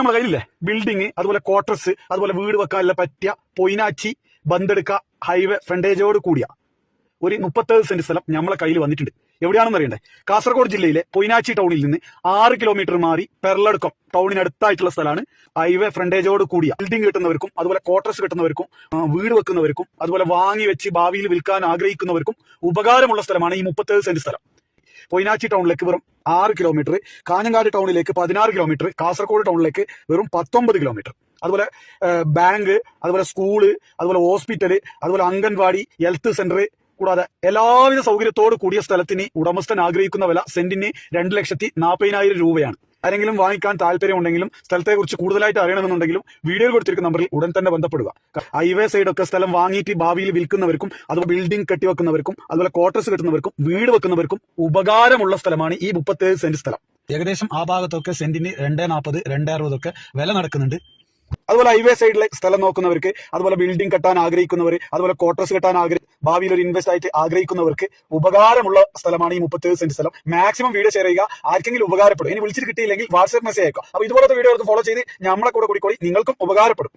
നമ്മുടെ കയ്യിലില്ലേ ബിൽഡിംഗ്, അതുപോലെ ക്വാർട്ടേഴ്സ്, അതുപോലെ വീട് വെക്കാനുള്ള പറ്റിയ പൊയിനാച്ചി ബന്തെടുക്ക ഹൈവേ ഫ്രണ്ടേജോട് കൂടിയ ഒരു 37 സെന്റ് സ്ഥലം നമ്മളെ കയ്യിൽ വന്നിട്ടുണ്ട്. എവിടെയാണെന്ന് അറിയണ്ടേ? കാസർഗോഡ് ജില്ലയിലെ പൊയിനാച്ചി ടൗണിൽ നിന്ന് 6 കിലോമീറ്റർ മാറി പെർളടുക്കം ടൗണിനടുത്തായിട്ടുള്ള സ്ഥലമാണ്. ഹൈവേ ഫ്രണ്ടേജോട് കൂടിയ ബിൽഡിംഗ് കിട്ടുന്നവർക്കും അതുപോലെ ക്വാർട്ടേഴ്സ് കിട്ടുന്നവർക്കും വീട് വെക്കുന്നവർക്കും അതുപോലെ വാങ്ങി വെച്ച് ഭാവിയിൽ വിൽക്കാൻ ആഗ്രഹിക്കുന്നവർക്കും ഉപകാരമുള്ള സ്ഥലമാണ് ഈ 37 സെന്റ് സ്ഥലം. പൊയിനാച്ചി ടൗണിലേക്ക് വെറും 6 കിലോമീറ്റർ, കാഞ്ഞങ്ങാട് ടൗണിലേക്ക് 16 കിലോമീറ്റർ, കാസർഗോഡ് ടൗണിലേക്ക് വെറും 19 കിലോമീറ്റർ. അതുപോലെ ബാങ്ക്, അതുപോലെ സ്കൂള്, അതുപോലെ ഹോസ്പിറ്റല്, അതുപോലെ അംഗൻവാടി, ഹെൽത്ത് സെന്റർ, കൂടാതെ എല്ലാവിധ സൗകര്യത്തോട് കൂടിയ സ്ഥലത്തിന് ഉടമസ്ഥൻ ആഗ്രഹിക്കുന്ന വില സെന്റിന് 2,40,000 രൂപയാണ്. ആരെങ്കിലും വാങ്ങിക്കാൻ താല്പര്യമുണ്ടെങ്കിലും സ്ഥലത്തെക്കുറിച്ച് കൂടുതലായിട്ട് അറിയണമെന്നുണ്ടെങ്കിലും വീഡിയോയിൽ കൊടുത്തിരിക്കുന്ന നമ്പറിൽ ഉടൻ തന്നെ ബന്ധപ്പെടുക. ഹൈവേ സൈഡൊക്കെ സ്ഥലം വാങ്ങിയിട്ട് ഭാവിയിൽ വിൽക്കുന്നവർക്കും അതുപോലെ ബിൽഡിംഗ് കെട്ടിവെക്കുന്നവർക്കും അതുപോലെ ക്വാർട്ടേഴ്സ് കെട്ടുന്നവർക്കും വീട് വെക്കുന്നവർക്കും ഉപകാരമുള്ള സ്ഥലമാണ് ഈ 37 സെന്റ് സ്ഥലം. ഏകദേശം ആ ഭാഗത്തൊക്കെ സെന്റിന് 2,40, 2,60 ഒക്കെ വില നടക്കുന്നുണ്ട്. അതുപോലെ ഹൈവേ സൈഡിലെ സ്ഥലം നോക്കുന്നവർക്ക്, അതുപോലെ ബിൽഡിംഗ് കെട്ടാൻ ആഗ്രഹിക്കുന്നവർ, അതുപോലെ ക്വാർട്ടേഴ്സ് കെട്ടാൻ ഭാവിയിൽ ഒരു ഇൻവെസ്റ്റ് ആയിട്ട് ആഗ്രഹിക്കുന്നവർക്ക് ഉപകാരമുള്ള സ്ഥലമാണ് ഈ 37 സെന്റ് സ്ഥലം. മാക്സിമം വീഡിയോ ഷെയർ ചെയ്യുക, ആർക്കെങ്കിലും ഉപകാരപ്പെടും. ഇനി വിളിച്ചിട്ട് കിട്ടിയില്ലെങ്കിൽ വാട്സ്ആപ്പ് മെസ്സേജ് അയക്കുക. അപ്പൊ ഇതുപോലത്തെ വീഡിയോകൾക്ക് ഫോളോ ചെയ്ത് നമ്മളെ കൂടെ കൂടിക്കോളി, നിങ്ങൾക്കും ഉപകാരപ്പെടും.